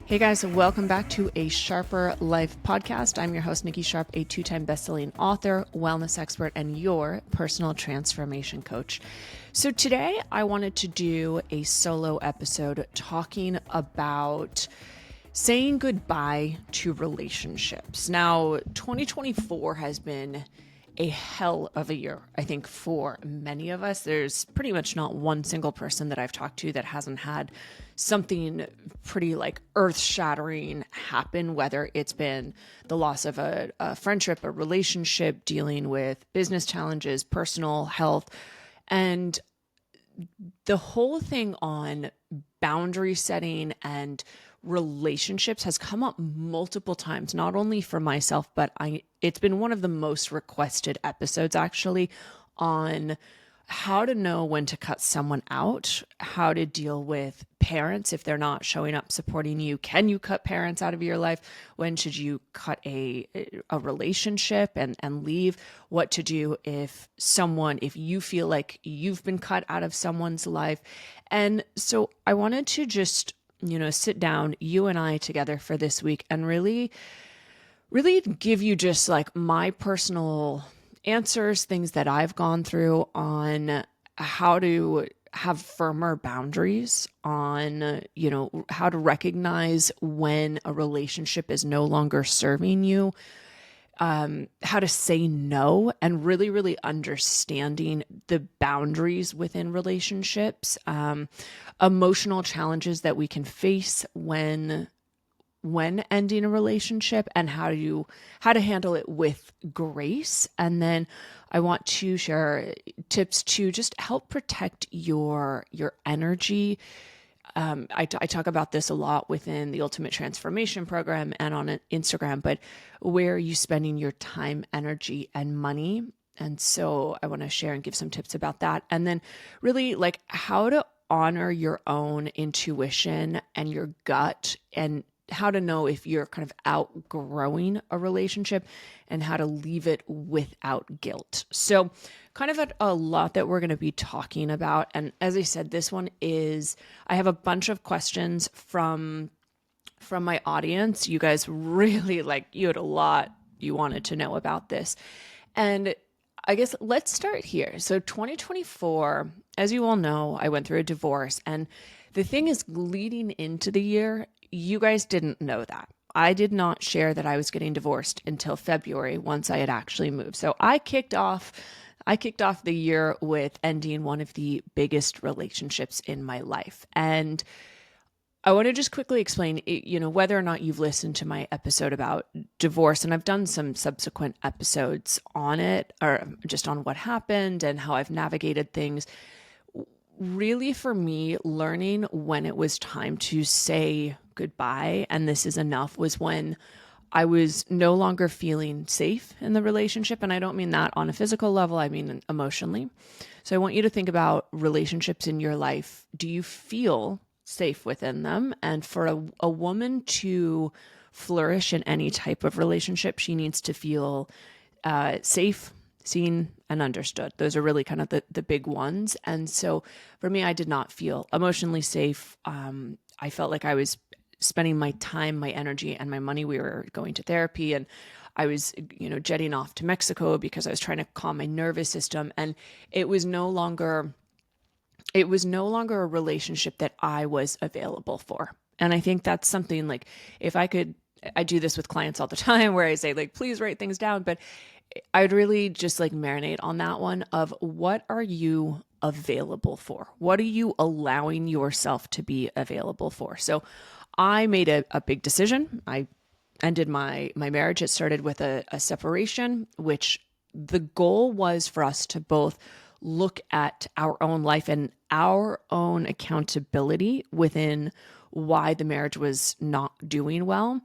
Hey guys, welcome back to a Sharper Life podcast. I'm your host, Nikki Sharp, a two-time best-selling author, wellness expert, and your personal transformation coach. So today I wanted to do a solo episode talking about saying goodbye to relationships. Now, 2024 has been a hell of a year, I think, for many of us. There's pretty much not one single person that I've talked to that hasn't had something pretty like earth-shattering happen, whether it's been the loss of a friendship, a relationship, dealing with business challenges, personal health, and the whole thing on boundary setting and relationships has come up multiple times, not only for myself, but it's been one of the most requested episodes actually on how to know when to cut someone out, how to deal with parents if they're not showing up supporting you. Can you cut parents out of your life? When should you cut a relationship and leave? What to do if you feel like you've been cut out of someone's life. And so I wanted to just, sit down, you and I together for this week and really give you just like my personal answers, things that I've gone through on how to have firmer boundaries, on, how to recognize when a relationship is no longer serving you, how to say no, and really understanding the boundaries within relationships, emotional challenges that we can face when ending a relationship, and how to handle it with grace. And then I want to share tips to just help protect your energy. I talk about this a lot within the Ultimate Transformation Program and on Instagram, but where are you spending your time, energy, and money? And so I want to share and give some tips about that. And then really like how to honor your own intuition and your gut, and how to know if you're kind of outgrowing a relationship, and how to leave it without guilt. So kind of a lot that we're going to be talking about. And as I said, I have a bunch of questions from my audience. You guys really you had a lot you wanted to know about this. And I guess let's start here. So 2024, as you all know, I went through a divorce, and the thing is, leading into the year, you guys didn't know that. I did not share that I was getting divorced until February, once I had actually moved. So I kicked off the year with ending one of the biggest relationships in my life. And I want to just quickly explain, whether or not you've listened to my episode about divorce, and I've done some subsequent episodes on it, or just on what happened and how I've navigated things. Really, for me, learning when it was time to say goodbye, and this is enough, was when I was no longer feeling safe in the relationship. And I don't mean that on a physical level, I mean emotionally. So I want you to think about relationships in your life. Do you feel safe within them? And for a woman to flourish in any type of relationship, she needs to feel safe, seen, and understood. Those are really kind of the big ones. And so for me, I did not feel emotionally safe. I felt like I was spending my time, my energy, and my money. We were going to therapy, and I was, jetting off to Mexico because I was trying to calm my nervous system. And it was no longer a relationship that I was available for. And I think that's something like, I do this with clients all the time where I say please write things down, but I'd really just marinate on that one of, what are you available for? What are you allowing yourself to be available for? So I made a big decision. I ended my marriage. It started with a separation, which the goal was for us to both look at our own life and our own accountability within why the marriage was not doing well.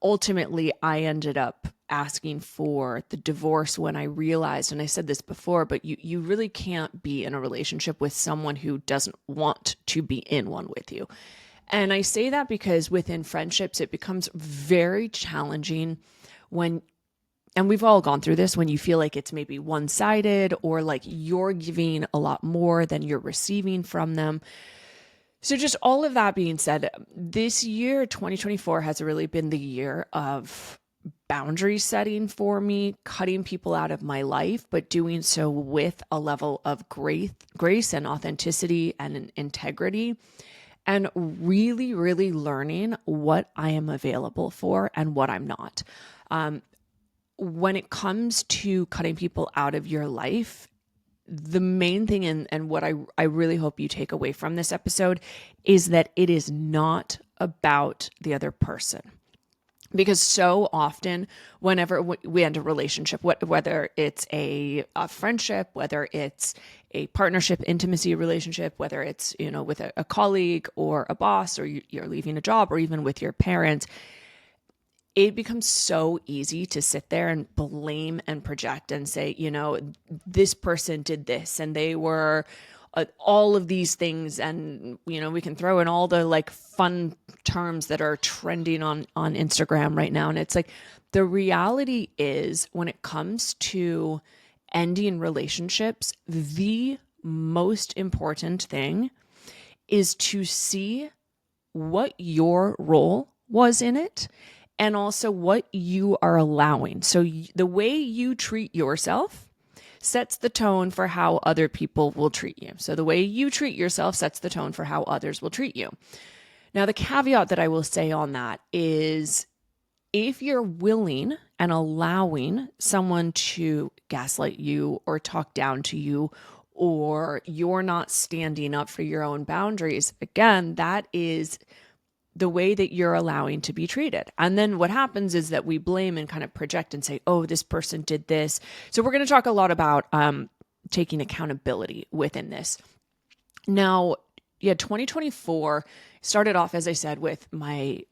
Ultimately, I ended up asking for the divorce when I realized, and I said this before, but you really can't be in a relationship with someone who doesn't want to be in one with you. And I say that because within friendships, it becomes very challenging and we've all gone through this, when you feel like it's maybe one-sided, or you're giving a lot more than you're receiving from them. So just all of that being said, this year, 2024, has really been the year of boundary setting for me, cutting people out of my life, but doing so with a level of grace and authenticity and integrity, and really, really learning what I am available for and what I'm not. When it comes to cutting people out of your life, the main thing and what I really hope you take away from this episode is that it is not about the other person. Because so often, whenever we end a relationship, whether it's a friendship, whether it's a partnership, intimacy relationship, whether it's, with a colleague or a boss, or you're leaving a job, or even with your parents, it becomes so easy to sit there and blame and project and say, this person did this and they were all of these things. And, we can throw in all the fun terms that are trending on Instagram right now. And it's like, the reality is, when it comes to ending relationships, the most important thing is to see what your role was in it, and also what you are allowing. So the way you treat yourself sets the tone for how other people will treat you. So the way you treat yourself sets the tone for how others will treat you. Now, the caveat that I will say on that is, if you're willing and allowing someone to gaslight you or talk down to you, or you're not standing up for your own boundaries, again, that is the way that you're allowing to be treated. And then what happens is that we blame and kind of project and say, oh, this person did this. So we're going to talk a lot about taking accountability within this. Now, 2024 started off, as I said, with my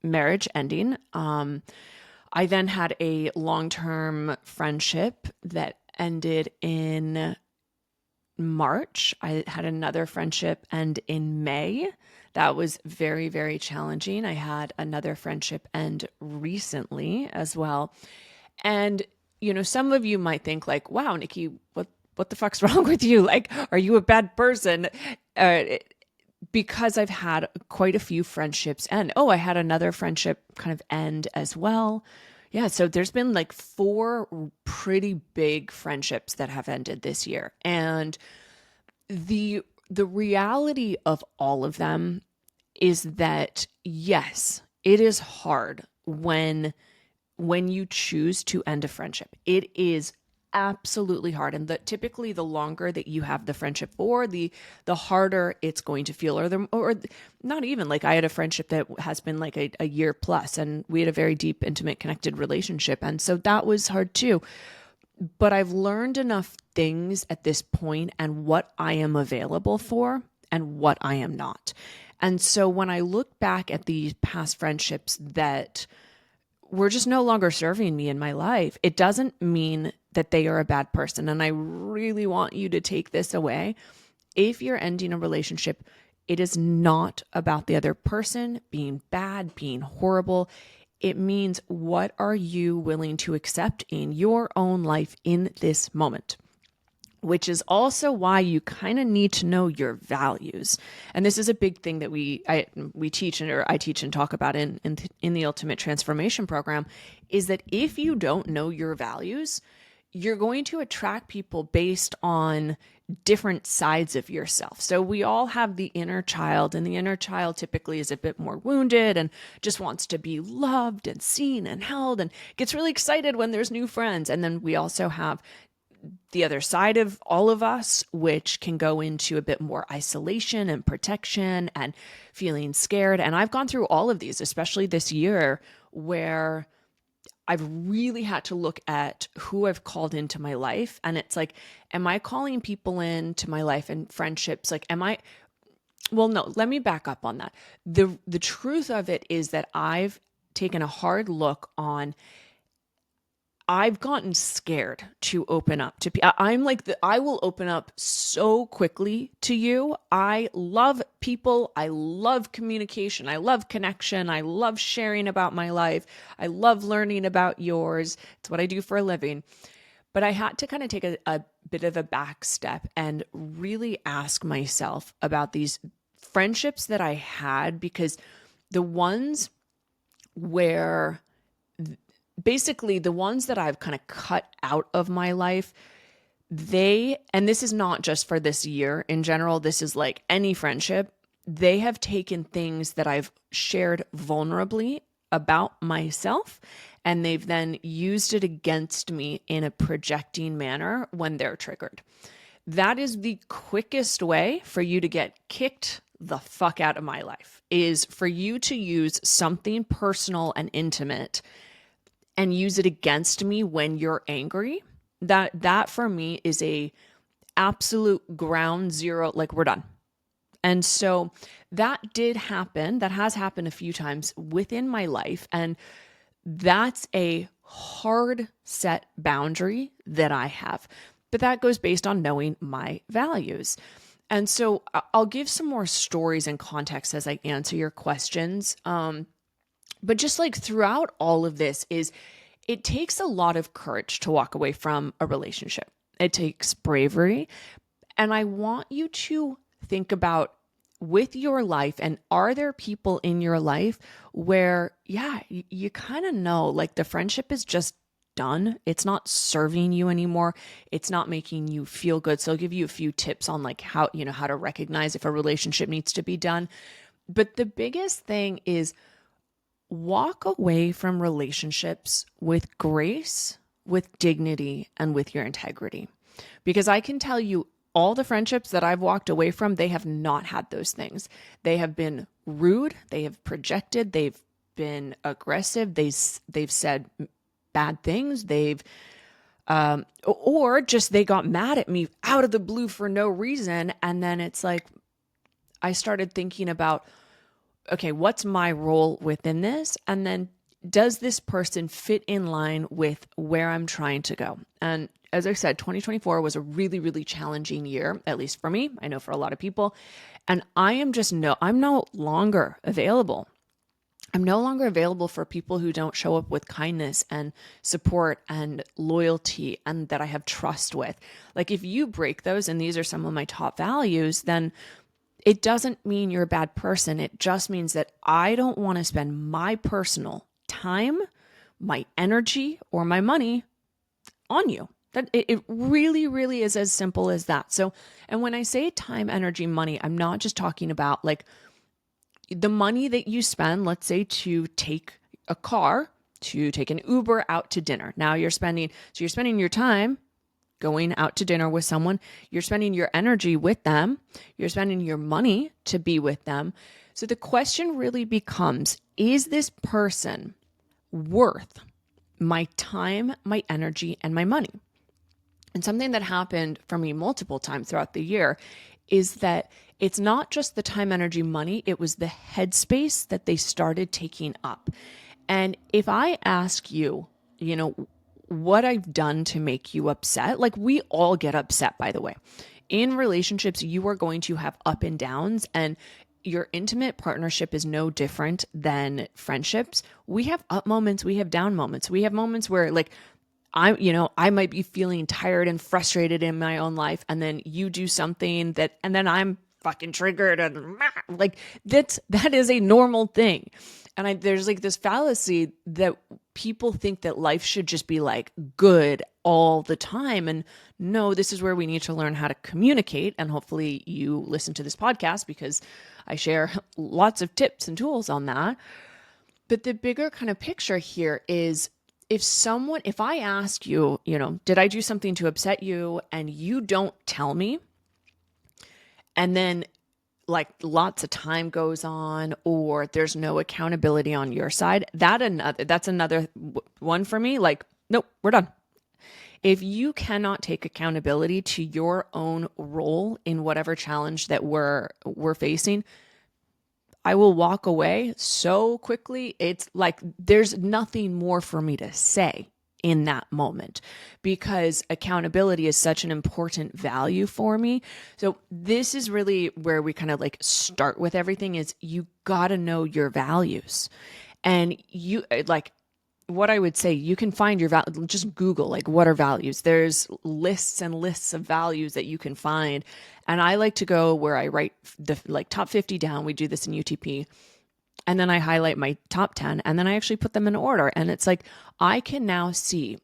marriage ending. I then had a long-term friendship that ended in March. I had another friendship end in May. That was very, very challenging. I had another friendship end recently as well. And, some of you might think wow, Nikki, what the fuck's wrong with you? Are you a bad person? Because I've had quite a few friendships end. Oh, I had another friendship kind of end as well. Yeah, so there's been 4 pretty big friendships that have ended this year. And the reality of all of them is that, yes, it is hard when you choose to end a friendship. It is absolutely hard. And typically the longer that you have the friendship for, the harder it's going to feel, or not even. I had a friendship that has been a year plus, and we had a very deep, intimate, connected relationship. And so that was hard too. But I've learned enough things at this point, and what I am available for and what I am not. And so when I look back at these past friendships that were just no longer serving me in my life, it doesn't mean that they are a bad person. And I really want you to take this away. If you're ending a relationship, it is not about the other person being bad, being horrible. It means, what are you willing to accept in your own life in this moment? Which is also why you kind of need to know your values. And this is a big thing that I teach, or I teach and talk about in the Ultimate Transformation Program, is that if you don't know your values, you're going to attract people based on different sides of yourself. So we all have the inner child, and the inner child typically is a bit more wounded and just wants to be loved and seen and held, and gets really excited when there's new friends. And then we also have the other side of all of us, which can go into a bit more isolation and protection and feeling scared. And I've gone through all of these, especially this year, where I've really had to look at who I've called into my life. And it's am I calling people into my life and friendships? Well, no, let me back up on that. The truth of it is that I've taken a hard look on, I've gotten scared to open up to people. I will open up so quickly to you. I love people. I love communication. I love connection. I love sharing about my life. I love learning about yours. It's what I do for a living. But I had to kind of take a bit of a back step and really ask myself about these friendships that I had, because the ones where basically the ones that I've kind of cut out of my life, and this is not just for this year in general, this is like any friendship, they have taken things that I've shared vulnerably about myself, and they've then used it against me in a projecting manner when they're triggered. That is the quickest way for you to get kicked the fuck out of my life, is for you to use something personal and intimate and use it against me when you're angry. That for me is a absolute ground zero, like we're done. And so that did happen. That has happened a few times within my life. And that's a hard set boundary that I have. But that goes based on knowing my values. And so I'll give some more stories and context as I answer your questions. But just like throughout all of this it takes a lot of courage to walk away from a relationship. It takes bravery. And I want you to think about with your life, and are there people in your life where, you kind of know like the friendship is just done. It's not serving you anymore. It's not making you feel good. So I'll give you a few tips on like how to recognize if a relationship needs to be done. But the biggest thing is walk away from relationships with grace, with dignity, and with your integrity. Because I can tell you, all the friendships that I've walked away from, they have not had those things. They have been rude. They have projected. They've been aggressive. They've said bad things. Or just they got mad at me out of the blue for no reason. And then it's like, I started thinking about, okay, what's my role within this? And then does this person fit in line with where I'm trying to go? And as I said, 2024 was a really, really challenging year, at least for me. I know for a lot of people. And I'm no longer available. I'm no longer available for people who don't show up with kindness and support and loyalty and that I have trust with. Like if you break those, and these are some of my top values, then it doesn't mean you're a bad person. It just means that I don't want to spend my personal time, my energy, or my money on you. That it really, really is as simple as that. So, and when I say time, energy, money, I'm not just talking about like the money that you spend, let's say to take a car, to take an Uber out to dinner. Now you're spending your time going out to dinner with someone, you're spending your energy with them, you're spending your money to be with them. So the question really becomes, is this person worth my time, my energy, and my money? And something that happened for me multiple times throughout the year is that it's not just the time, energy, money, it was the headspace that they started taking up. And if I ask you, what I've done to make you upset, like we all get upset, by the way. In relationships, you are going to have up and downs, and your intimate partnership is no different than friendships. We have up moments, we have down moments. We have moments where like I might be feeling tired and frustrated in my own life, and then you do something and then I'm fucking triggered, and like that is a normal thing. And there's like this fallacy that people think that life should just be like good all the time. And no, this is where we need to learn how to communicate. And hopefully you listen to this podcast because I share lots of tips and tools on that. But the bigger kind of picture here is if I ask you, did I do something to upset you, and you don't tell me, and then like lots of time goes on or there's no accountability on your side, that's another one for me. Like, nope, we're done. If you cannot take accountability to your own role in whatever challenge that we're facing, I will walk away so quickly. It's like there's nothing more for me to say in that moment, because accountability is such an important value for me. So this is really where we kind of like start with everything, is you got to know your values. And you like what I would say, you can find your value, just Google, like, what are values? There's lists and lists of values that you can find. And I like to go where I write the like top 50 down. We do this in UTP. And then I highlight my top 10 and then I actually put them in order. And it's like, I can now see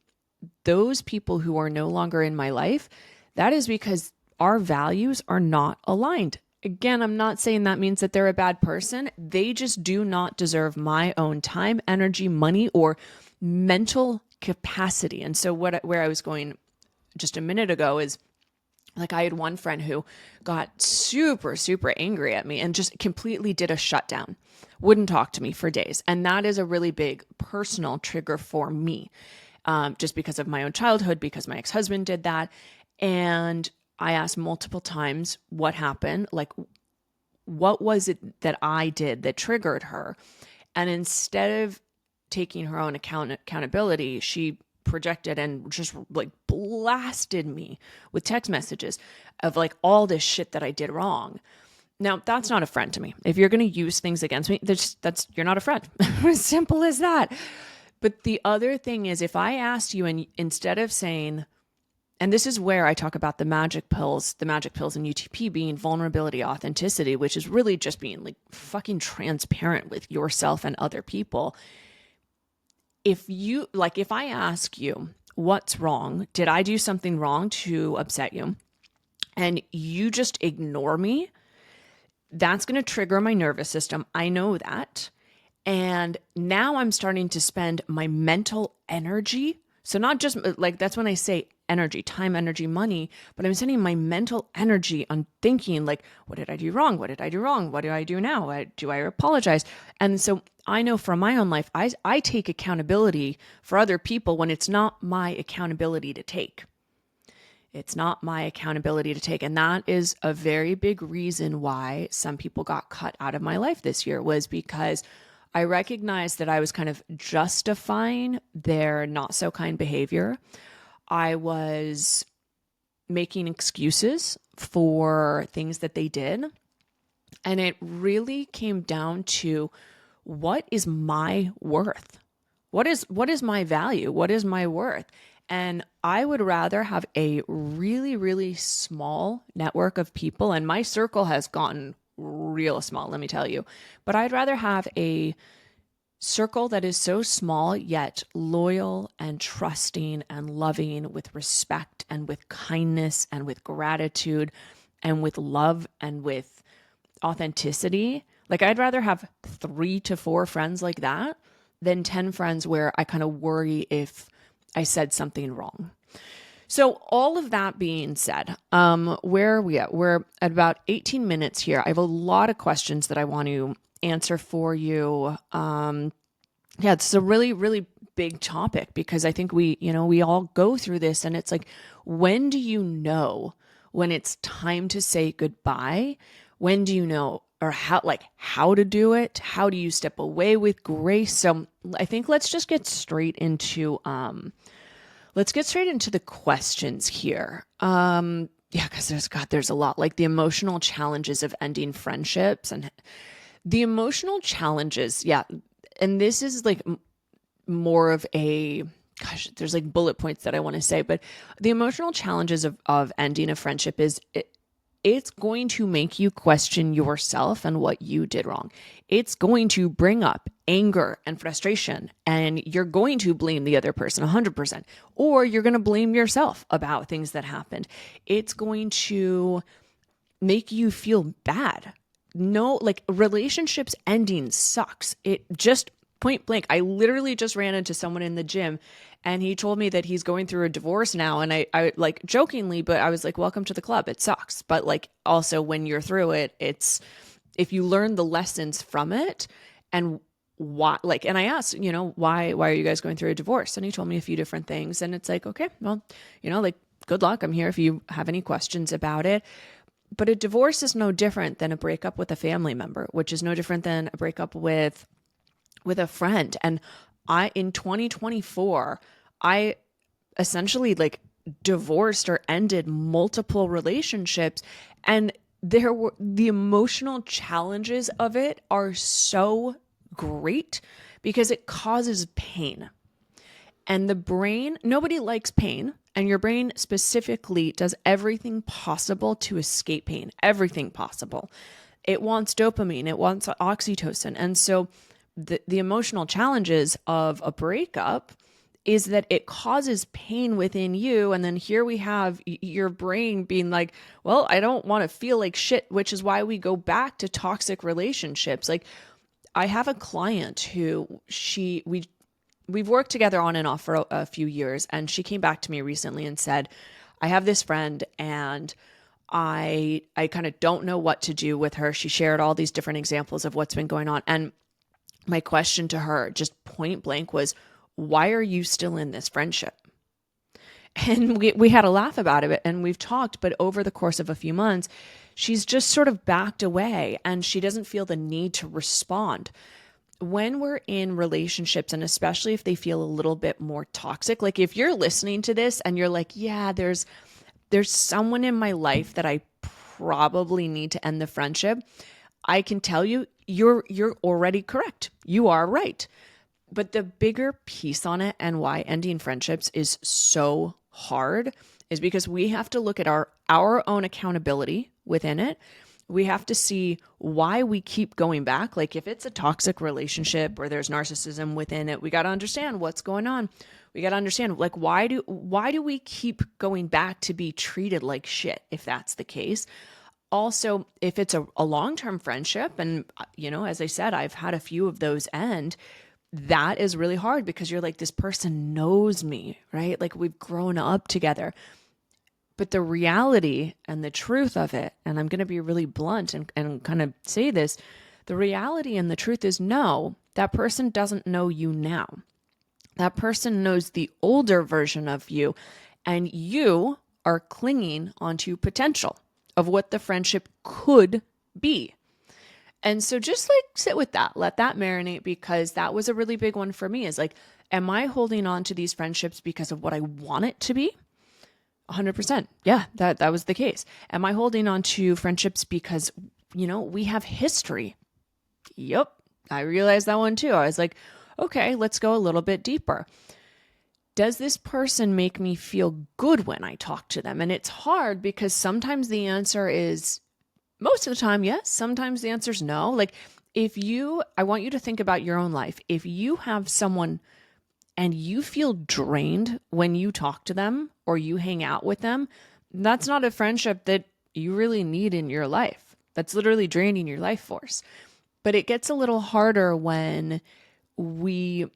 those people who are no longer in my life. That is because our values are not aligned. Again, I'm not saying that means that they're a bad person. They just do not deserve my own time, energy, money, or mental capacity. And so where I was going just a minute ago is, like, I had one friend who got super, super angry at me and just completely did a shutdown, wouldn't talk to me for days. And that is a really big personal trigger for me, just because of my own childhood, because my ex-husband did that. And I asked multiple times what happened, like, what was it that I did that triggered her? And instead of taking her own accountability, she projected and just like blasted me with text messages of like all this shit that I did wrong. Now, that's not a friend to me. If you're going to use things against me, you're not a friend. As simple as that. But the other thing is, if I asked you, and instead of saying, and this is where I talk about the magic pills in UTP being vulnerability, authenticity, which is really just being like fucking transparent with yourself and other people. If I ask you, what's wrong? Did I do something wrong to upset you? And you just ignore me, that's going to trigger my nervous system. I know that. And now I'm starting to spend my mental energy. So not just like, that's when I say energy, time, energy, money, but I'm spending my mental energy on thinking like, what did I do wrong? What did I do wrong? What do I do now? Do I apologize? And so I know from my own life, I take accountability for other people when it's not my accountability to take. It's not my accountability to take. And that is a very big reason why some people got cut out of my life this year, was because I recognized that I was kind of justifying their not so kind behavior. I was making excuses for things that they did. And it really came down to, what is my worth? What is my value? What is my worth? And I would rather have a really, really small network of people, and my circle has gotten real small, let me tell you, but I'd rather have a circle that is so small yet loyal and trusting and loving, with respect and with kindness and with gratitude and with love and with authenticity. Like, I'd rather have 3 to 4 friends like that than 10 friends where I kind of worry if I said something wrong. So all of that being said, where are we at? We're at about 18 minutes here. I have a lot of questions that I want to answer for you. It's a really, really big topic, because I think we all go through this, and it's like, when do you know when it's time to say goodbye? When do you know, or how to do it? How do you step away with grace? So I think let's get straight into the questions here. Because there's a lot, like the emotional challenges of ending friendships, and the emotional challenges. Yeah. And this is like more of a, there's like bullet points that I want to say, but the emotional challenges of ending a friendship is, it's going to make you question yourself and what you did wrong. It's going to bring up anger and frustration, and you're going to blame the other person 100%, or you're going to blame yourself about things that happened. It's going to make you feel bad. No, like, relationships ending sucks. It just point blank. I literally just ran into someone in the gym, and he told me that he's going through a divorce now. And I like jokingly, but I was like, welcome to the club. It sucks. But like, also when you're through it, it's, if you learn the lessons from it, and why, like, and I asked, why are you guys going through a divorce? And he told me a few different things. And it's like, okay, well, like, good luck. I'm here if you have any questions about it. But a divorce is no different than a breakup with a family member, which is no different than a breakup with a friend. And in 2024, I essentially like divorced or ended multiple relationships, and the emotional challenges of it are so great because it causes pain. And the brain, nobody likes pain. And your brain specifically does everything possible to escape pain, everything possible. It wants dopamine, it wants oxytocin. And so the emotional challenges of a breakup is that it causes pain within you. And then here we have your brain being like, well, I don't want to feel like shit, which is why we go back to toxic relationships. Like I have a client who we've worked together on and off for a few years. And she came back to me recently and said, I have this friend and I kind of don't know what to do with her. She shared all these different examples of what's been going on. And my question to her, just point blank, was, why are you still in this friendship? And we had a laugh about it and we've talked, but over the course of a few months, she's just sort of backed away and she doesn't feel the need to respond. When we're in relationships, and especially if they feel a little bit more toxic, like if you're listening to this and you're like, yeah, there's someone in my life that I probably need to end the friendship, I can tell you, you're already correct. You are right. But the bigger piece on it and why ending friendships is so hard is because we have to look at our own accountability within it. We have to see why we keep going back. Like if it's a toxic relationship or there's narcissism within it, we got to understand what's going on. We got to understand, like, why do we keep going back to be treated like shit if that's the case? Also, if it's a long-term friendship, and as I said, I've had a few of those end, that is really hard because you're like, this person knows me, right? Like we've grown up together. But the reality and the truth of it, and I'm going to be really blunt and kind of say this, the reality and the truth is no, that person doesn't know you now. That person knows the older version of you, and you are clinging onto potential of what the friendship could be. And so just like sit with that, let that marinate, because that was a really big one for me, is like, am I holding on to these friendships because of what I want it to be? 100%. Yeah, that was the case. Am I holding on to friendships because, we have history? Yep. I realized that one too. I was like, okay, let's go a little bit deeper. Does this person make me feel good when I talk to them? And it's hard because sometimes the answer is, most of the time, yes. Sometimes the answer is no. Like I want you to think about your own life. If you have someone and you feel drained when you talk to them or you hang out with them, that's not a friendship that you really need in your life. That's literally draining your life force. But it gets a little harder when when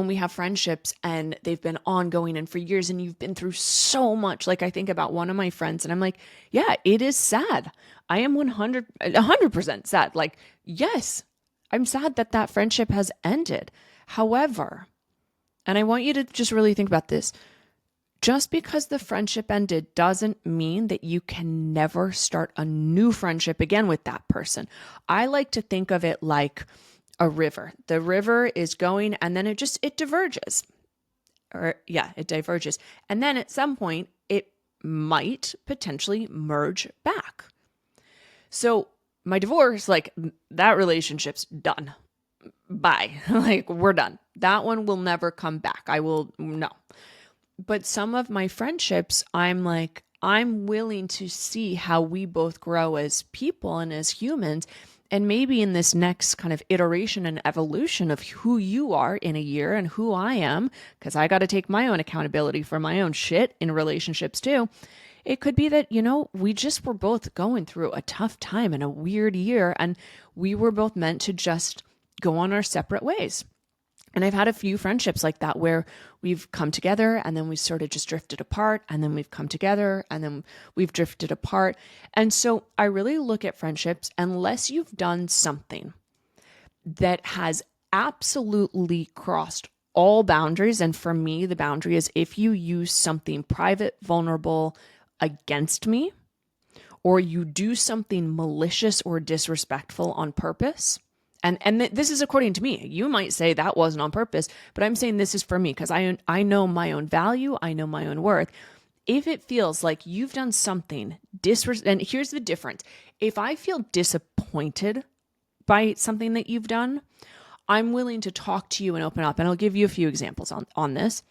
we have friendships and they've been ongoing and for years and you've been through so much. Like I think about one of my friends and I'm like, yeah, it is sad. I am 100% sad. Like, yes, I'm sad that friendship has ended. However, and I want you to just really think about this, just because the friendship ended doesn't mean that you can never start a new friendship again with that person. I like to think of it like a river. The river is going and then it diverges. It diverges. And then at some point, it might potentially merge back. So my divorce, like that relationship's done. Bye. Like we're done. That one will never come back. No. But some of my friendships, I'm like, I'm willing to see how we both grow as people and as humans. And maybe in this next kind of iteration and evolution of who you are in a year and who I am, because I got to take my own accountability for my own shit in relationships too. It could be that, we just were both going through a tough time and a weird year, and we were both meant to just go on our separate ways. And I've had a few friendships like that where we've come together and then we sort of just drifted apart, and then we've come together and then we've drifted apart. And so I really look at friendships, unless you've done something that has absolutely crossed all boundaries. And for me, the boundary is if you use something private, vulnerable against me, or you do something malicious or disrespectful on purpose. And this is according to me. You might say that wasn't on purpose, but I'm saying this is for me because I know my own value. I know my own worth. If it feels like you've done something and here's the difference. If I feel disappointed by something that you've done, I'm willing to talk to you and open up. And I'll give you a few examples on this,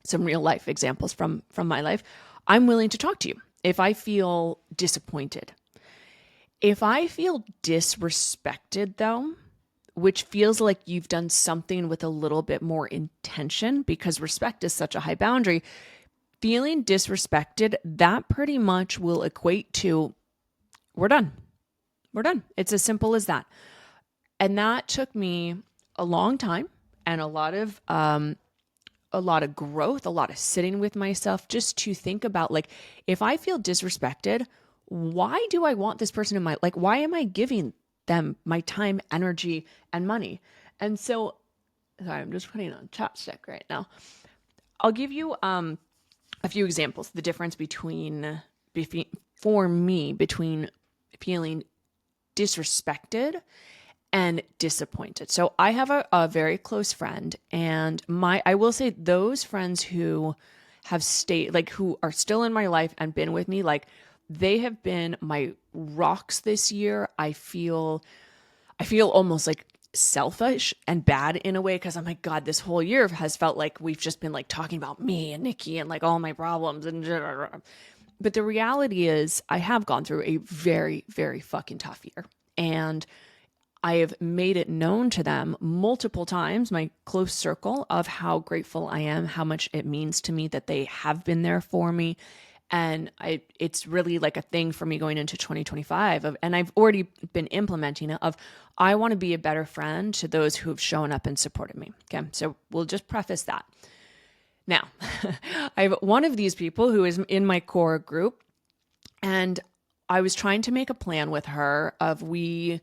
some real life examples from my life. I'm willing to talk to you if I feel disappointed. If I feel disrespected though, which feels like you've done something with a little bit more intention, because respect is such a high boundary, feeling disrespected, that pretty much will equate to, we're done. We're done. It's as simple as that. And that took me a long time and a lot of growth, a lot of sitting with myself, just to think about, like, if I feel disrespected, why do I want this person in my, like, why am I giving them my time, energy, and money? And so, sorry, I'm just putting on chopstick right now. I'll give you a few examples. The difference for me between feeling disrespected and disappointed. So I have a very close friend, and I will say those friends who have stayed, like, who are still in my life and been with me, like, they have been my rocks this year. I feel almost like selfish and bad in a way, because I'm like, God, this whole year has felt like we've just been like talking about me and Nikki and like all my problems and but the reality is I have gone through a very, very fucking tough year, and I have made it known to them multiple times, my close circle, of how grateful I am, how much it means to me that they have been there for me. And it's really like a thing for me going into 2025 and I've already been implementing it, of I want to be a better friend to those who have shown up and supported me. Okay. So we'll just preface that. Now, I have one of these people who is in my core group, and I was trying to make a plan with her of we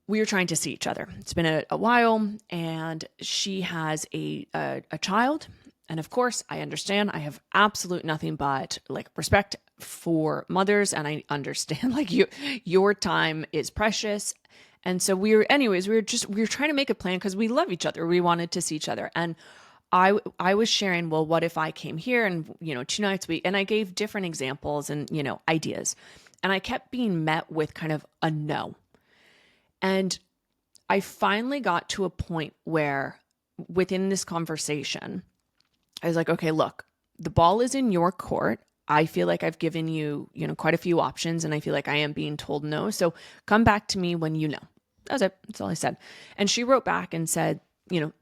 were trying to see each other. It's been a while, and she has a child. And of course, I understand, I have absolute nothing but like respect for mothers. And I understand like your time is precious. And so we were trying to make a plan because we love each other. We wanted to see each other. And I was sharing, well, what if I came here and, 2 nights a week, and I gave different examples and, ideas, and I kept being met with kind of a no. And I finally got to a point where within this conversation, I was like, okay, look, the ball is in your court. I feel like I've given you, quite a few options, and I feel like I am being told no. So come back to me when you know. That was it. That's all I said. And she wrote back and said,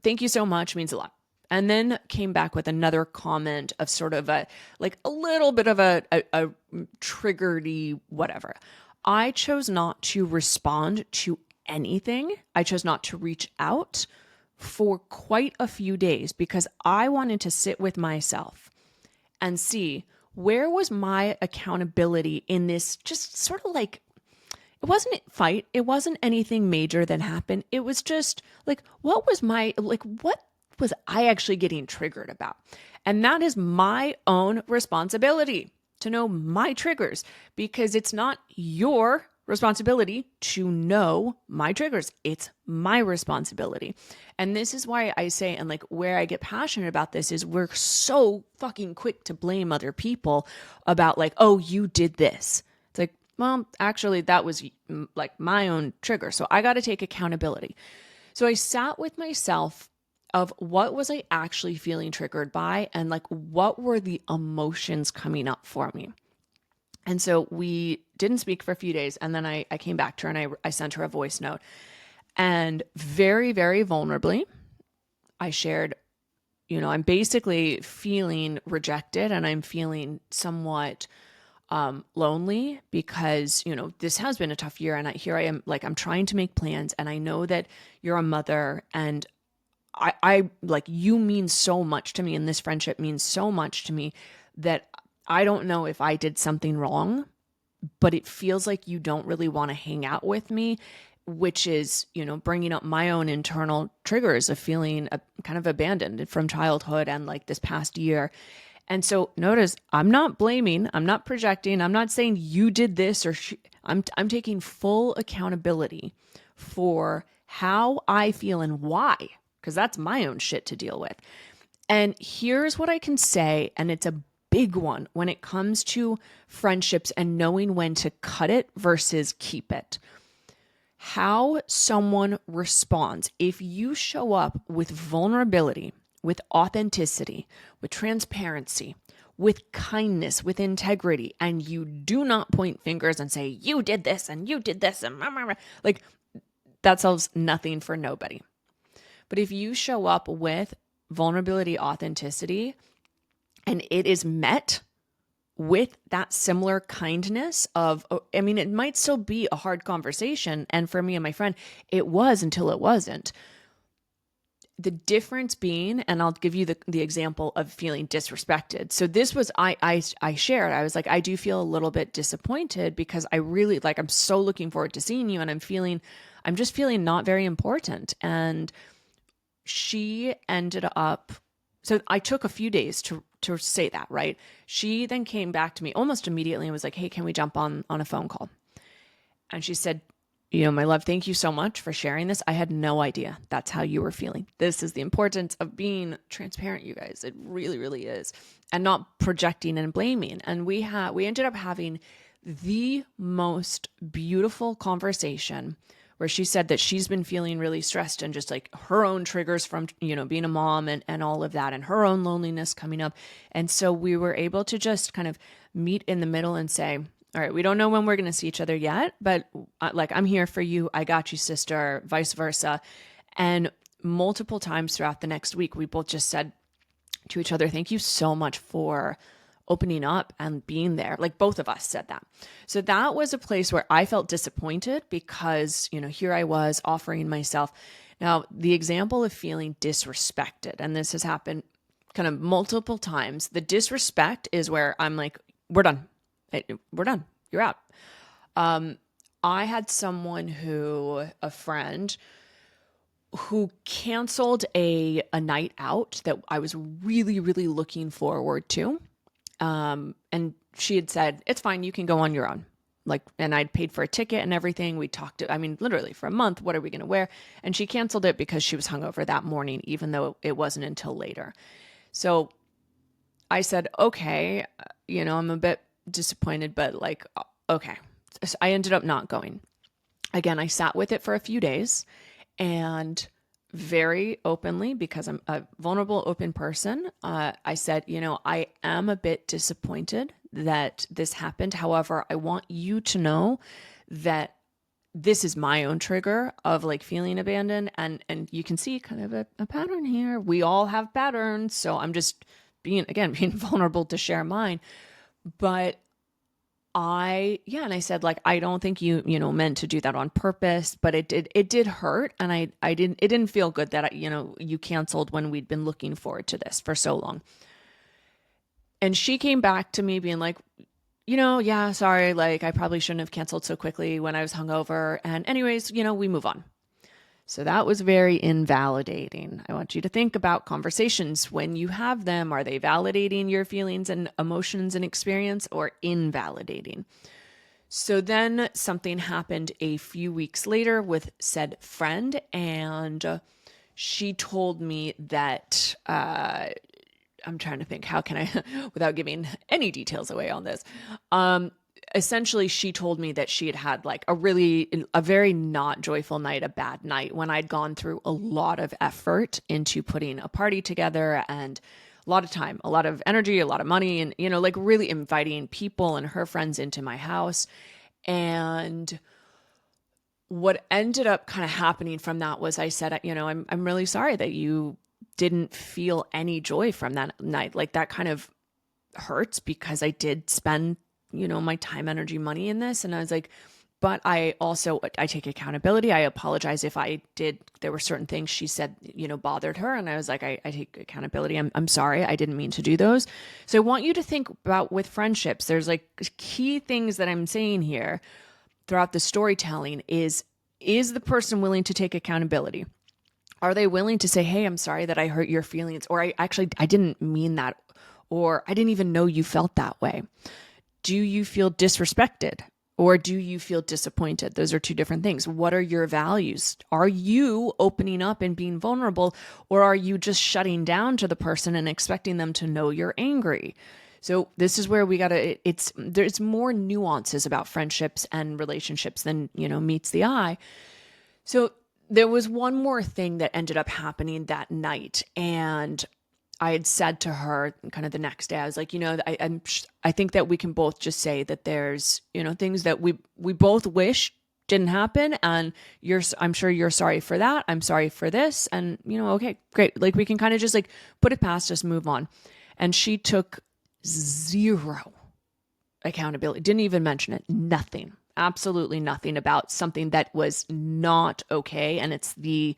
thank you so much, means a lot. And then came back with another comment of sort of a little bit of a triggery whatever. I chose not to respond to anything. I chose not to reach out for quite a few days because I wanted to sit with myself and see where was my accountability in this, just sort of like, it wasn't a fight. It wasn't anything major that happened. It was just like, what was I actually getting triggered about? And that is my own responsibility to know my triggers, because it's not your responsibility to know my triggers. It's my responsibility. And this is why I say, and like where I get passionate about this is we're so fucking quick to blame other people about like, oh, you did this. It's like, well, actually that was like my own trigger. So I got to take accountability. So I sat with myself of what was I actually feeling triggered by, and like what were the emotions coming up for me. And so we didn't speak for a few days, and then I came back to her and I sent her a voice note, and very, very vulnerably, I shared, I'm basically feeling rejected and I'm feeling somewhat lonely because, this has been a tough year, and here I am, like, I'm trying to make plans, and I know that you're a mother, and I like, you mean so much to me, and this friendship means so much to me that I don't know if I did something wrong, but it feels like you don't really want to hang out with me, which is, bringing up my own internal triggers of feeling kind of abandoned from childhood and like this past year. And so notice, I'm not blaming, I'm not projecting, I'm not saying you did this or I'm taking full accountability for how I feel and why, because that's my own shit to deal with. And here's what I can say, and it's a big one when it comes to friendships and knowing when to cut it versus keep it. how someone responds, if you show up with vulnerability, with authenticity, with transparency, with kindness, with integrity, and you do not point fingers and say, you did this and you did this, and like that solves nothing for nobody. But if you show up with vulnerability, authenticity, and it is met with that similar kindness of, I mean, it might still be a hard conversation. And for me and my friend, it was until it wasn't. The difference being, and I'll give you the example of feeling disrespected. So this was, I shared, I was like, I do feel a little bit disappointed because I really like, I'm so looking forward to seeing you. And I'm just feeling not very important. And she ended up, so I took a few days to say that, right? She then came back to me almost immediately and was like, hey, can we jump on a phone call? And she said, my love, thank you so much for sharing this. I had no idea that's how you were feeling. This is the importance of being transparent, you guys. It really, really is. And not projecting and blaming. And we ended up having the most beautiful conversation where she said that she's been feeling really stressed and just like her own triggers from, being a mom and all of that and her own loneliness coming up. And so we were able to just kind of meet in the middle and say, all right, we don't know when we're going to see each other yet, but I'm here for you. I got you, sister, vice versa. And multiple times throughout the next week, we both just said to each other, thank you so much for opening up and being there. Like both of us said that. So that was a place where I felt disappointed because, here I was offering myself. Now, the example of feeling disrespected, and this has happened kind of multiple times. The disrespect is where I'm like, we're done. You're out. I had a friend who canceled a night out that I was really, really looking forward to. And she had said, it's fine, you can go on your own. And I'd paid for a ticket and everything. We talked, literally for a month, what are we going to wear? And she canceled it because she was hungover that morning, even though it wasn't until later. So I said, okay, I'm a bit disappointed, but okay. So I ended up not going. Again, I sat with it for a few days and very openly, because I'm a vulnerable, open person, I said, I am a bit disappointed that this happened. However, I want you to know that this is my own trigger of feeling abandoned. And you can see kind of a pattern here. We all have patterns. So I'm just being vulnerable to share mine. But and I said, I don't think you meant to do that on purpose, but it did hurt. And it didn't feel good that, you canceled when we'd been looking forward to this for so long. And she came back to me being like, yeah, sorry. I probably shouldn't have canceled so quickly when I was hungover. And anyways, we move on. So that was very invalidating. I want you to think about conversations when you have them. Are they validating your feelings and emotions and experience, or invalidating? So then something happened a few weeks later with said friend, and she told me that, I'm trying to think, how can I, without giving any details away on this, essentially, she told me that she had a very not joyful night, a bad night, when I'd gone through a lot of effort into putting a party together and a lot of time, a lot of energy, a lot of money, and, really inviting people and her friends into my house. And what ended up kind of happening from that was I said, I'm really sorry that you didn't feel any joy from that night. That kind of hurts because I did spend my time, energy, money in this. And I was like, but I take accountability. I apologize if there were certain things she said, bothered her. And I was like, I take accountability. I'm sorry. I didn't mean to do those. So I want you to think about with friendships, there's key things that I'm saying here throughout the storytelling is the person willing to take accountability? Are they willing to say, hey, I'm sorry that I hurt your feelings, or I didn't mean that, or I didn't even know you felt that way? Do you feel disrespected, or do you feel disappointed? Those are two different things. What are your values? Are you opening up and being vulnerable, or are you just shutting down to the person and expecting them to know you're angry? So this is where there's more nuances about friendships and relationships than, meets the eye. So there was one more thing that ended up happening that night. And I had said to her kind of the next day, I was like, I think that we can both just say that there's, things that we both wish didn't happen. And I'm sure you're sorry for that. I'm sorry for this. And, okay, great. Like we can kind of just like put it past us, move on. And she took zero accountability, didn't even mention it, nothing, absolutely nothing about something that was not okay. And it's the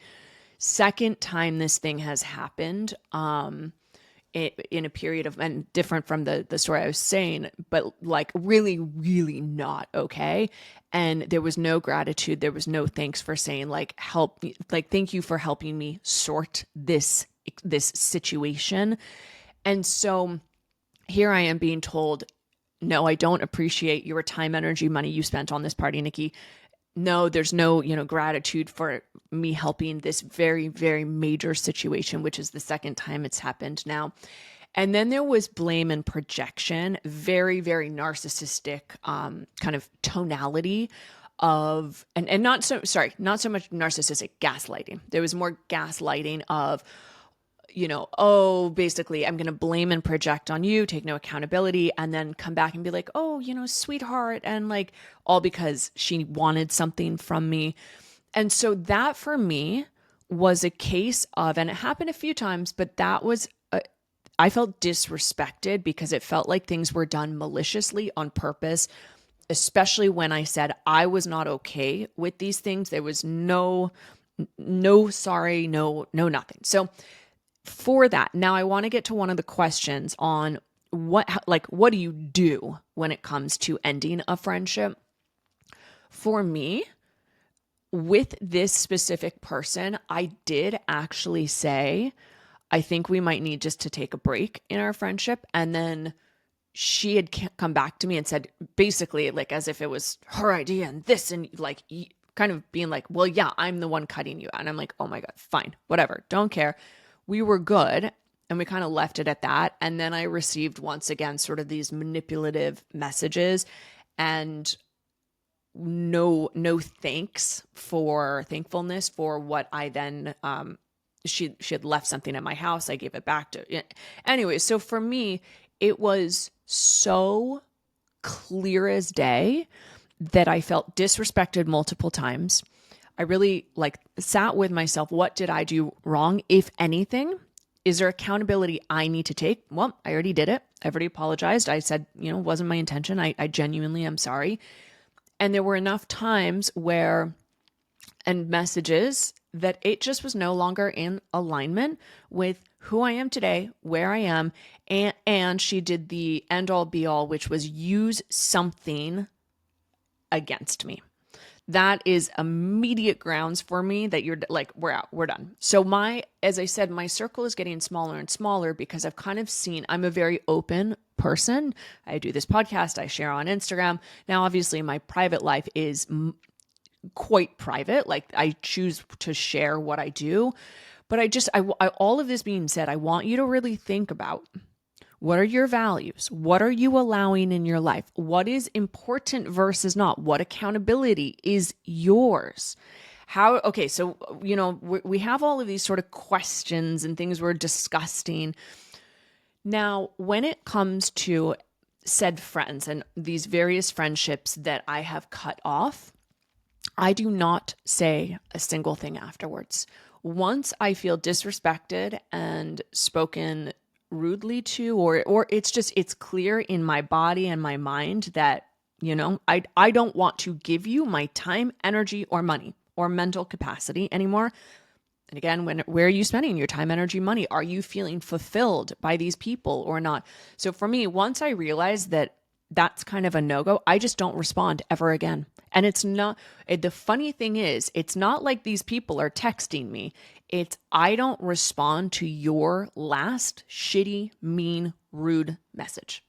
second time this thing has happened, in a period of, and different from the story I was saying, but like really, really not okay. And there was no gratitude. There was no thanks for saying like, thank you for helping me sort this situation. And so here I am being told, no, I don't appreciate your time, energy, money you spent on this party, Nikki. No, there's no, gratitude for me helping this very, very major situation, which is the second time it's happened now. And then there was blame and projection, very, very narcissistic, kind of tonality of, and not so much narcissistic gaslighting. There was more gaslighting of, basically I'm going to blame and project on you, take no accountability, and then come back and be like, oh, sweetheart. And like all because she wanted something from me. And so that for me was a case of, and it happened a few times, but I felt disrespected because it felt like things were done maliciously on purpose, especially when I said I was not okay with these things. There was no sorry, no nothing. So for that, now I want to get to one of the questions on what do you do when it comes to ending a friendship? For me, with this specific person, I did actually say, I think we might need just to take a break in our friendship. And then she had come back to me and said, basically, like as if it was her idea and this, and like kind of being like, well, yeah, I'm the one cutting you. And I'm like, oh my God, fine, whatever, don't care. We were good. And we kind of left it at that. And then I received once again sort of these manipulative messages and no thankfulness for what I then, she had left something at my house. I gave it back to, anyway. So for me, it was so clear as day that I felt disrespected multiple times. I really sat with myself. What did I do wrong? If anything, is there accountability I need to take? Well, I already did it. I've already apologized. I said, it wasn't my intention. I genuinely am sorry. And there were enough times and messages that it just was no longer in alignment with who I am today, where I am. And she did the end all be all, which was use something against me. That is immediate grounds for me that you're like, we're out, we're done. So as I said, my circle is getting smaller and smaller because I've kind of seen, I'm a very open person. I do this podcast, I share on Instagram. Now, obviously my private life is quite private. Like I choose to share what I do, but all of this being said, I want you to really think about, what are your values? What are you allowing in your life? What is important versus not? What accountability is yours? So, we have all of these sort of questions and things we're discussing. Now, when it comes to said friends and these various friendships that I have cut off, I do not say a single thing afterwards. Once I feel disrespected and spoken rudely to, or it's clear in my body and my mind that, I don't want to give you my time, energy, or money or mental capacity anymore. And again, where are you spending your time, energy, money? Are you feeling fulfilled by these people or not? So for me, once I realized that that's kind of a no-go, I just don't respond ever again. And it's not, the funny thing is, it's not like these people are texting me. It's, I don't respond to your last shitty, mean, rude message.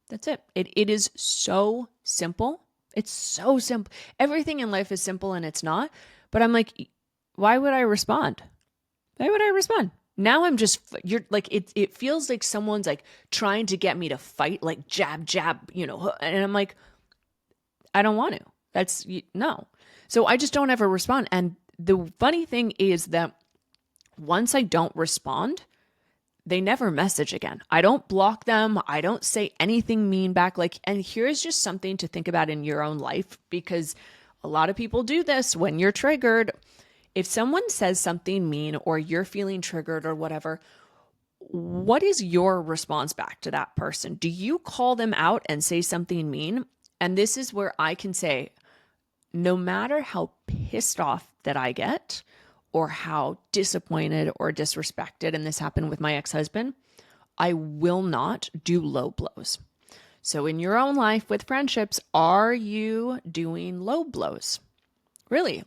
That's it. It is so simple. It's so simple. Everything in life is simple and it's not. But I'm like, why would I respond? Why would I respond? Now I'm just, you're like, it feels like someone's like trying to get me to fight, like jab, and I'm like, I don't want to. No. So I just don't ever respond. And the funny thing is that once I don't respond, they never message again. I don't block them. I don't say anything mean back. And here's just something to think about in your own life, because a lot of people do this when you're triggered. If someone says something mean or you're feeling triggered or whatever, what is your response back to that person? Do you call them out and say something mean? And this is where I can say, no matter how pissed off that I get, or how disappointed or disrespected, and this happened with my ex-husband, I will not do low blows. So in your own life with friendships, are you doing low blows? Really,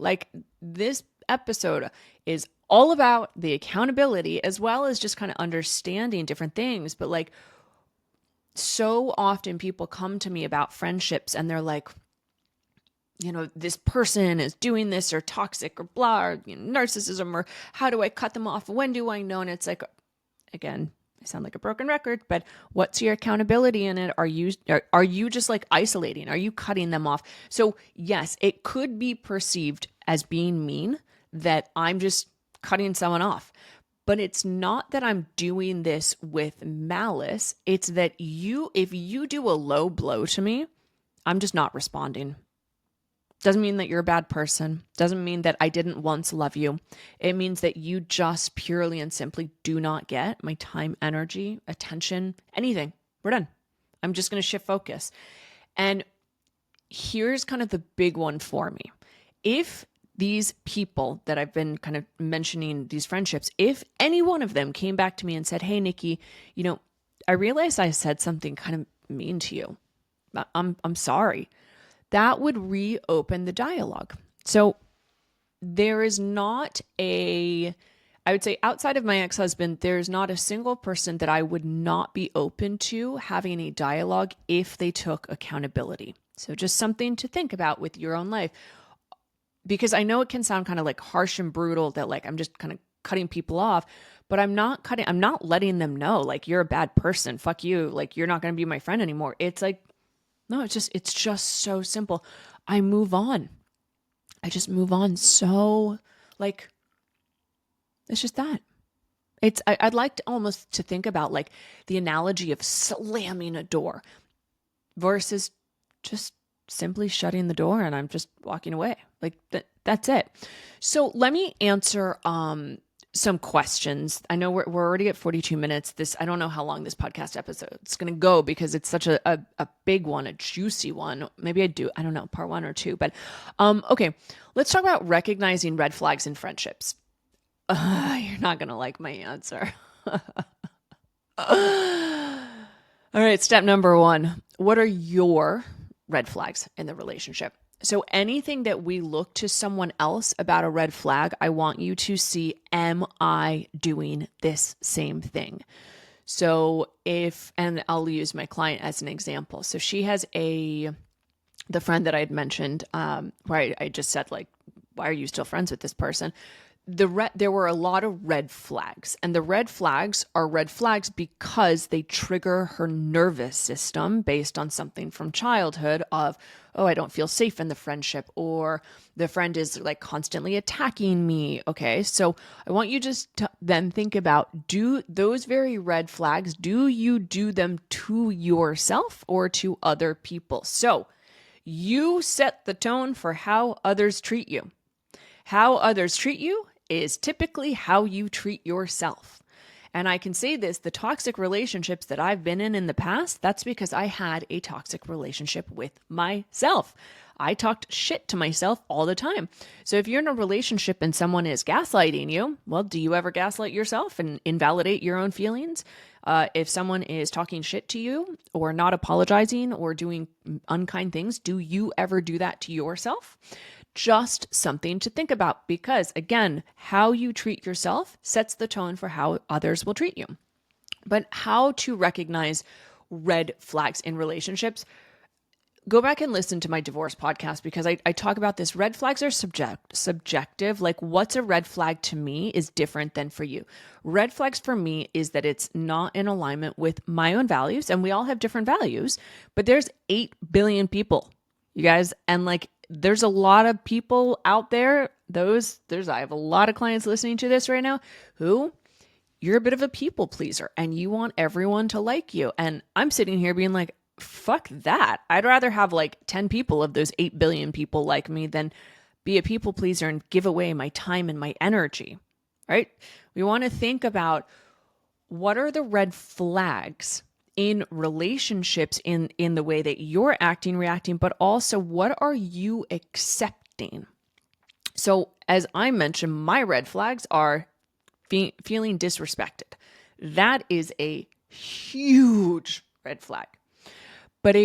this episode is all about the accountability as well as just kind of understanding different things. But so often people come to me about friendships and they're like, this person is doing this or toxic or blah, or narcissism, or how do I cut them off? When do I know? And it's like, again, I sound like a broken record, but what's your accountability in it? Are you just isolating? Are you cutting them off? So yes, it could be perceived as being mean that I'm just cutting someone off, but it's not that I'm doing this with malice. It's that if you do a low blow to me, I'm just not responding. Doesn't mean that you're a bad person. Doesn't mean that I didn't once love you. It means that you just purely and simply do not get my time, energy, attention, anything. We're done. I'm just going to shift focus. And here's kind of the big one for me. If these people that I've been kind of mentioning, these friendships, if any one of them came back to me and said, hey, Nikki, I realized I said something kind of mean to you. I'm sorry. That would reopen the dialogue. So there is not I would say outside of my ex-husband, there's not a single person that I would not be open to having a dialogue if they took accountability. So just something to think about with your own life, because I know it can sound kind of harsh and brutal that I'm just kind of cutting people off, but I'm not letting them know you're a bad person. Fuck you. You're not going to be my friend anymore. It's no, it's just so simple. I move on. I just move on. So it's just that. I'd like to almost to think about the analogy of slamming a door versus just simply shutting the door and I'm just walking away. That's it. So let me answer some questions. I know we're already at 42 minutes. I don't know how long this podcast episode is going to go because it's such a big one, a juicy one. Maybe I don't know, part 1 or 2, but okay. Let's talk about recognizing red flags in friendships. You're not going to like my answer. All right. Step number 1. What are your red flags in the relationship? So anything that we look to someone else about a red flag, I want you to see, am I doing this same thing? So and I'll use my client as an example. So she has the friend that I had mentioned, where I just said why are you still friends with this person? There were a lot of red flags, and the red flags are red flags because they trigger her nervous system based on something from childhood of, oh, I don't feel safe in the friendship, or the friend is constantly attacking me. Okay. So I want you just to then think about, do those very red flags, do you do them to yourself or to other people? So you set the tone for how others treat you. How others treat you is typically how you treat yourself. And I can say this, the toxic relationships that I've been in the past, that's because I had a toxic relationship with myself. I talked shit to myself all the time. So if you're in a relationship and someone is gaslighting you, well, do you ever gaslight yourself and invalidate your own feelings? If someone is talking shit to you or not apologizing or doing unkind things, do you ever do that to yourself? Just something to think about, because again, how you treat yourself sets the tone for how others will treat you. But how to recognize red flags in relationships, go back and listen to my divorce podcast, because I talk about this. Red flags are subjective. What's a red flag to me is different than for you. Red flags for me is that it's not in alignment with my own values, and we all have different values, but there's 8 billion people, you guys, and there's a lot of people out there, I have a lot of clients listening to this right now who you're a bit of a people pleaser and you want everyone to like you. And I'm sitting here being like, fuck that. I'd rather have like 10 people of those 8 billion people like me than be a people pleaser and give away my time and my energy, right? We want to think about what are the red flags in relationships in the way that you're acting, reacting, but also what are you accepting? So as I mentioned, my red flags are feeling disrespected. That is a huge red flag. But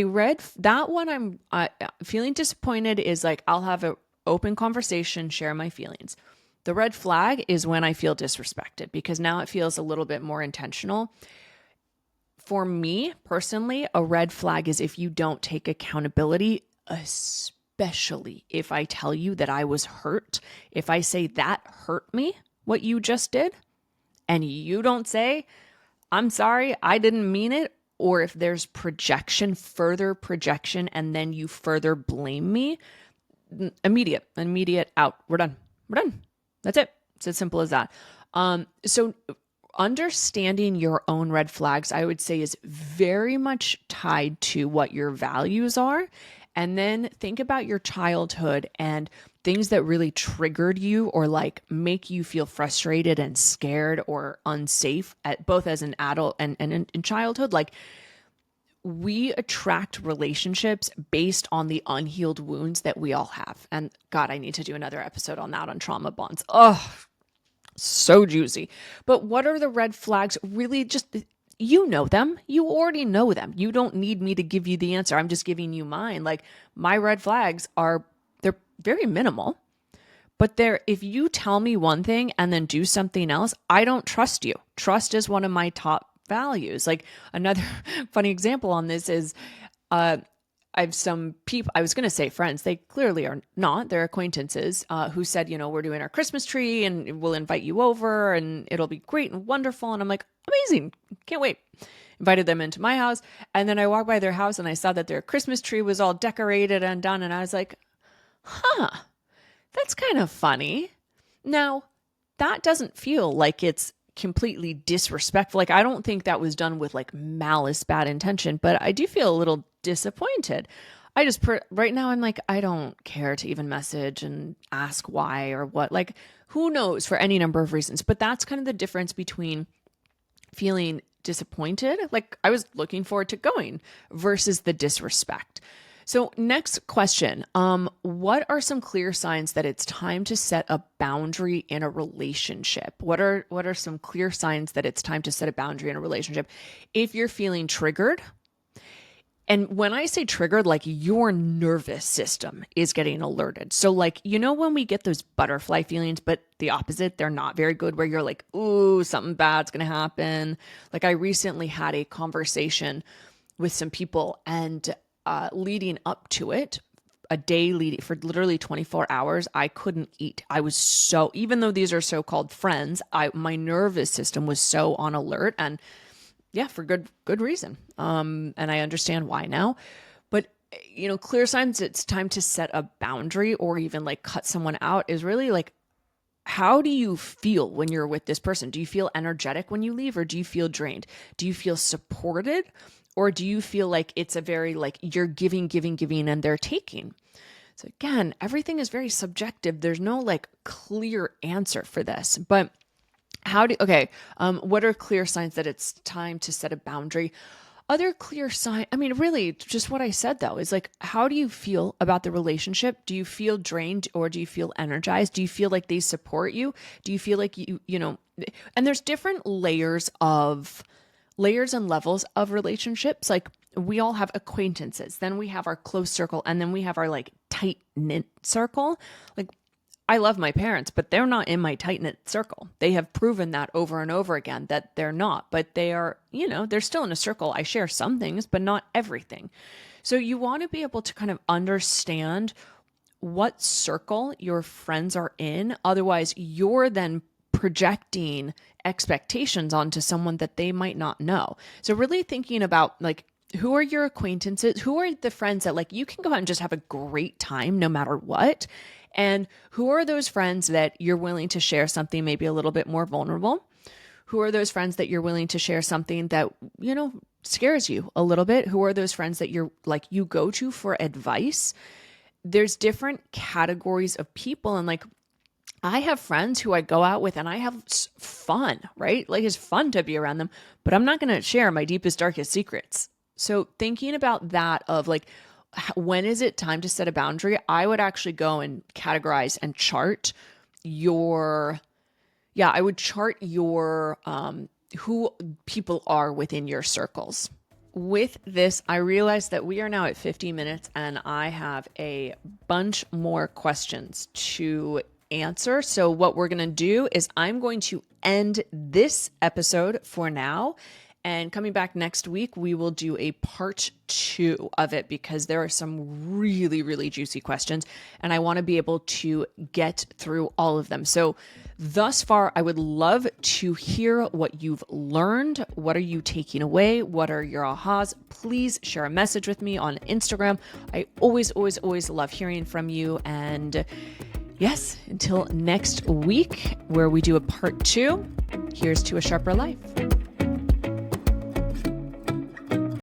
that one I'm feeling disappointed is like, I'll have an open conversation, share my feelings. The red flag is when I feel disrespected because now it feels a little bit more intentional. For me personally, a red flag is if you don't take accountability, especially if I tell you that I was hurt. If I say that hurt me, what you just did, and you don't say, I'm sorry, I didn't mean it, or if there's further projection, and then you further blame me, immediate out. We're done. That's it. It's as simple as that. So understanding your own red flags, I would say, is very much tied to what your values are. And then think about your childhood and things that really triggered you or like make you feel frustrated and scared or unsafe both as an adult and in childhood. Like, we attract relationships based on the unhealed wounds that we all have. And God, I need to do another episode on that, on trauma bonds. Oh, so juicy. But what are the red flags? Really, just, you know them. You already know them. You don't need me to give you the answer. I'm just giving you mine. Like, my red flags they're very minimal, but if you tell me one thing and then do something else, I don't trust you. Trust is one of my top values. Like, another funny example on this is, I have some people, I was going to say friends, they clearly are not, they're acquaintances, who said, we're doing our Christmas tree and we'll invite you over and it'll be great and wonderful. And I'm like, amazing. Can't wait. Invited them into my house. And then I walked by their house and I saw that their Christmas tree was all decorated and done. And I was like, that's kind of funny. Now, that doesn't feel like it's completely disrespectful. Like, I don't think that was done with like malice, bad intention, but I do feel a little disappointed. I just right now I'm like, I don't care to even message and ask why or what. Like, who knows, for any number of reasons. But that's kind of the difference between feeling disappointed, like I was looking forward to going, versus the disrespect. So next question, what are some clear signs that it's time to set a boundary in a relationship? What are some clear signs that it's time to set a boundary in a relationship? If you're feeling triggered, and when I say triggered, like your nervous system is getting alerted. So like, when we get those butterfly feelings, but the opposite, they're not very good, where you're like, ooh, something bad's going to happen. Like, I recently had a conversation with some people, and leading up to it, a day leading for literally 24 hours, I couldn't eat. I was even though these are so-called friends, my nervous system was so on alert, and yeah, for good reason. And I understand why now. But clear signs it's time to set a boundary or even like cut someone out is really like, how do you feel when you're with this person? Do you feel energetic when you leave, or do you feel drained? Do you feel supported? Or do you feel like it's a very like you're giving, and they're taking? So again, everything is very subjective. There's no like clear answer for this. But what are clear signs that it's time to set a boundary? Other clear sign, really just what I said though, is like, how do you feel about the relationship? Do you feel drained or do you feel energized? Do you feel like they support you? Do you feel like and there's different layers and levels of relationships. Like, we all have acquaintances, then we have our close circle, and then we have our like tight knit circle. Like, I love my parents, but they're not in my tight knit circle. They have proven that over and over again that they're not, but they are, they're still in a circle. I share some things, but not everything. So you want to be able to kind of understand what circle your friends are in. Otherwise, you're then projecting expectations onto someone that they might not know. So really thinking about like, Who are your acquaintances? Who are the friends that like you can go out and just have a great time no matter what? And who are those friends that you're willing to share something maybe a little bit more vulnerable? Who are those friends that you're willing to share something that, scares you a little bit? Who are those friends that you're like, you go to for advice? There's different categories of people. And like, I have friends who I go out with and I have fun, right? Like it's fun to be around them, but I'm not going to share my deepest, darkest secrets. So thinking about that of like, when is it time to set a boundary? I would actually go and categorize and chart I would chart your, who people are within your circles. With this, I realized that we are now at 50 minutes and I have a bunch more questions to answer. So what we're going to do is I'm going to end this episode for now. And coming back next week, we will do a part 2 of it because there are some really, really juicy questions and I want to be able to get through all of them. So thus far, I would love to hear what you've learned. What are you taking away? What are your ahas? Please share a message with me on Instagram. I always, always, always love hearing from you. And yes, until next week, where we do a part 2, here's to a sharper life.